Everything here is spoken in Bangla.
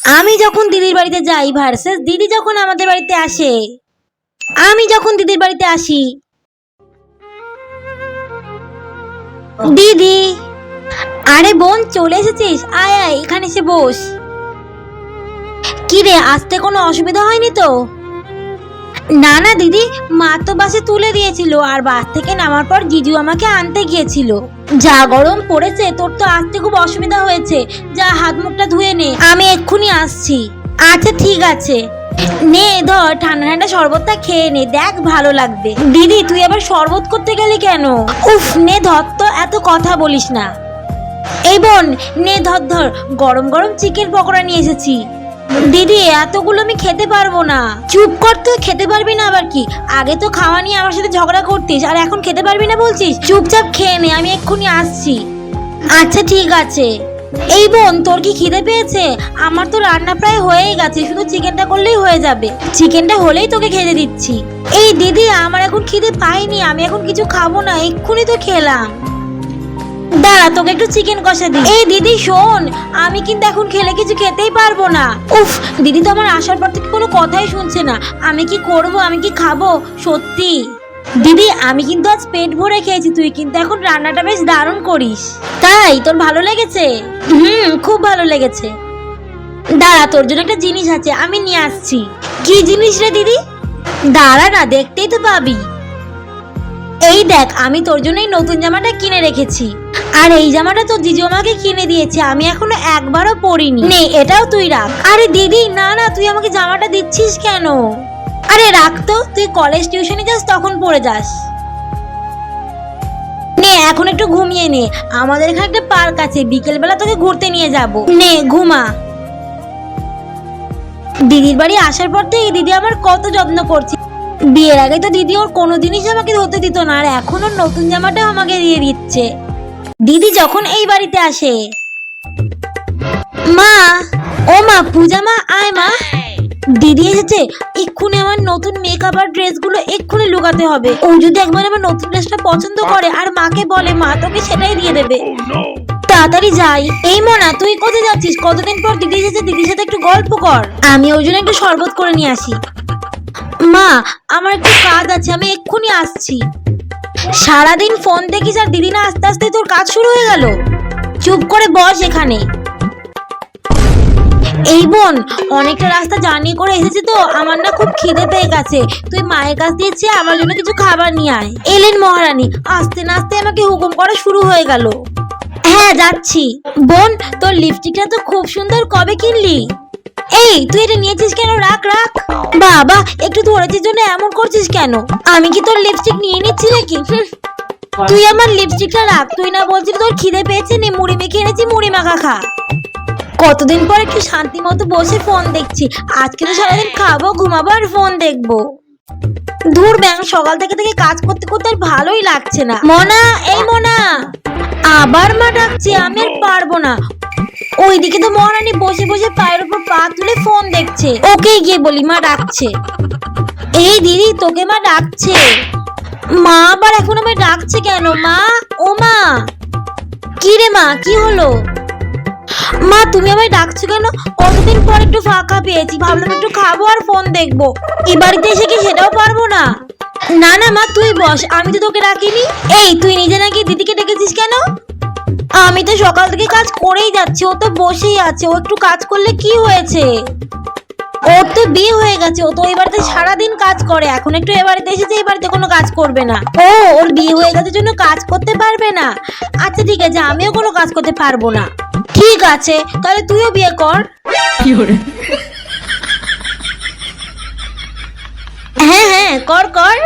আমি যখন দিদির বাড়িতে যাই ভার্সেস দিদি যখন আমাদের বাড়িতে আসে। আমি যখন দিদির বাড়িতে আসি। দিদি, আরে বোন চলে এসেছিস? আয় আয় এখানে এসে বস। কি রে, আসতে কোনো অসুবিধা হয়নি তো? না না দিদি, মা তো বাসে তুলে দিয়েছিল, আর বাস থেকে নামার পর জিজু আমাকে আনতে গিয়েছিল। যা গরম পড়েছে, তোর তো আসতে খুব অসুবিধা হয়েছে। যা হাত মুখটা ধুয়ে নে, আমি এক্ষুনি আসছি। আচ্ছা ঠিক আছে, নে ধর ঠান্ডা ঠান্ডা শরবতটা খেয়ে নে, দেখ ভালো লাগবে। দিদি তুই আবার শরবত করতে গেলি কেন? উফ, নে ধর তো, এত কথা বলিস না। এই বোন নে ধর ধর, গরম গরম চিকেন পকোড়া নিয়ে এসেছি। দিদি এতগুলো আমি খেতে পারবো না। চুপ কর, তুই খেতে পারবি না আবার কি? আগে তো খাওয়া নিয়ে আমার সাথে ঝগড়া করতিস, আর এখন খেতে পারবি না বলছিস? চুপচাপ খেয়ে নে, আমি এক্ষুনি আসছি। আচ্ছা ঠিক আছে। এই বোন তোর কি খিদে পেয়েছে? আমার তো রান্না প্রায় হয়েই গেছে, শুধু চিকেনটা করলেই হয়ে যাবে। চিকেনটা হলেই তোকে খেতে দিচ্ছি। এই দিদি আমার এখন খিদে পাইনি, আমি এখন কিছু খাবো না, এক্ষুনি তো খেলাম। দাঁড়া তোকে একটু চিকেন কষা দিই। এই দিদি শোন, আমি কিন্তু এখন খেলে কিছু খেতেই পারবো না। উফ, দিদি তো আমার আসার পর থেকে কোনো কথাই শুনছে না। আমি কি করব, আমি কি খাবো? সত্যি দিদি, আমি কিন্তু আজ পেট ভরে খেয়েছি, তুই কিন্তু এখন রান্নাটা বেশ দারুণ করিস। তাই তোর ভালো লেগেছে? খুব ভালো লেগেছে। দাঁড়া তোর জন্য একটা জিনিস আছে, আমি নিয়ে আসছি। কি জিনিস রে দিদি? দাঁড়া না, দেখতেই তো পাবি। এই দেখ, আমি তোর জন্য এই নতুন জামাটা কিনে রেখেছি। আর এই জামাটা তো জিজু আমাকে কিনে দিয়েছে, আমি এখনো একবারও পরিনি। নে এটাও তুই রাখ। আরে দিদি না না, তুই আমাকে জামাটা দিচ্ছিস কেন? আরে রাখ তো, তুই কলেজ টিউশনে যাস তখন পরে যাস। নে এখন একটু ঘুমিয়ে নে, আমাদের এখানে একটা পার্ক আছে, বিকেল বেলা তোকে ঘুরতে নিয়ে যাব। নে ঘুমা। দিদির বাড়ি আসার পর থেকে দিদি আমার কত যত্ন করছে। বিয়ের আগে তো দিদি ওর কোনো জিনিস আমাকে ধরতে দিত না, আর এখন ওর নতুন জামাটাও আমাকে দিয়ে দিচ্ছে দিদি যখন এই বাড়িতে আসে। মা, ও মা, পূজা মা, আয় মা। দিদি এসেছে, এক্ষুনি আমার নতুন মেকআপ আর ড্রেসগুলো এক্ষুনি লুকাতে হবে। ও যদি একবার আমার নতুন ড্রেসটা পছন্দ করে আর মাকে বলে, মা তোকে সেটাই দিয়ে দেবে। তাড়াতাড়ি যাই। এই মোনা, তুই কোথায় যাচ্ছিস? কতদিন পর দিদি এসেছে, দিদির সাথে একটু গল্প কর। আমি ওই জন্য একটু শরবত করে নিয়ে আসি। মা, আমার একটু কাজ আছে, আমি এক্ষুনি আসছি। সারাদিন ফোন দেখিস আর দিদি না আস্তে আস্তে তোর কাজ শুরু হয়ে গেল। চুপ করে বস এখানে। এই বোন, অনেকটা রাস্তা জার্নি করে এসেছি তো, আমার না খুব খিদে পেয়ে গেছে। তুই মায়ের কাছ দিয়েছে আমার জন্য কিছু খাবার নিয়ে আয়। এলেন মহারানী, আস্তে না আস্তে আমাকে হুকুম করা শুরু হয়ে গেল। হ্যাঁ যাচ্ছি। বোন তোর লিপস্টিকটা তো খুব সুন্দর, কবে কিনলি? এই তুই এটা নিয়েছিস কেন? রাখ রাখ। বাবা, একটু ধরেছিস জন্য এমন করছিস কেন? আমি কি তোর লিপস্টিক নিয়ে নিচ্ছি নাকি? তুই আমার লিপস্টিকটা রাখ। তুই না বলছিস তোর খিদে পেয়েছে, নে মুড়ি মেখে এনেছি, মুড়ি মাখা খা। কতদিন পর একটু শান্তি মতো বসে ফোন দেখছি। আজকে তো সারাদিন খাবো, ঘুমাবো আর ফোন দেখবো। ধুর ব্যাং, সকাল থেকে থেকে কাজ করতে করতে আর ভালোই লাগছে না। মোনা, এই মোনা। আবার মা ডাকছে, আমি আর পারবো না। ওইদিকে তো মহারানী বসে বসে পায়ের উপর পা তুলে ফোন দেখছে। ওকে গিয়ে বলি মা ডাকছে। এই দিদি, তোকে মা ডাকছে। মা আবার এখন আমায় ডাকছে কেন? মা, ও মা। কি রে মা, কি হলো? মা তুমি আমায় ডাকছো কেন? কতদিন পর একটু ফাঁকা পেয়েছি, ভাবলাম একটু খাবো আর ফোন দেখবো। এই বাড়িতে এসে কি সেটাও পারবো না? না না মা, তুই বস, আমি তো তোকে ডাকিনি। এই তুই নিজে নাকি দিদিকে ডেকেছিস কেন? আমি তো সকাল থেকে কাজ করেই যাচ্ছি, ও তো বসেই আছে। ও একটু কাজ করলে কি হয়েছে? ওর তো বিয়ে হয়ে গেছে, ও তো এই বাড়িতে সারাদিন কাজ করে। এখন একটু এ বাড়িতে এসেছে, এই বাড়িতে কোনো কাজ করবে না। ও, ওর বিয়ে হয়ে গেছে জন্য কাজ করতে পারবে না? আচ্ছা ঠিক আছে, আমিও কোনো কাজ করতে পারবো না। ঠিক আছে, তাহলে তুইও বিয়ে কর। হ্যাঁ হ্যাঁ, কর কর।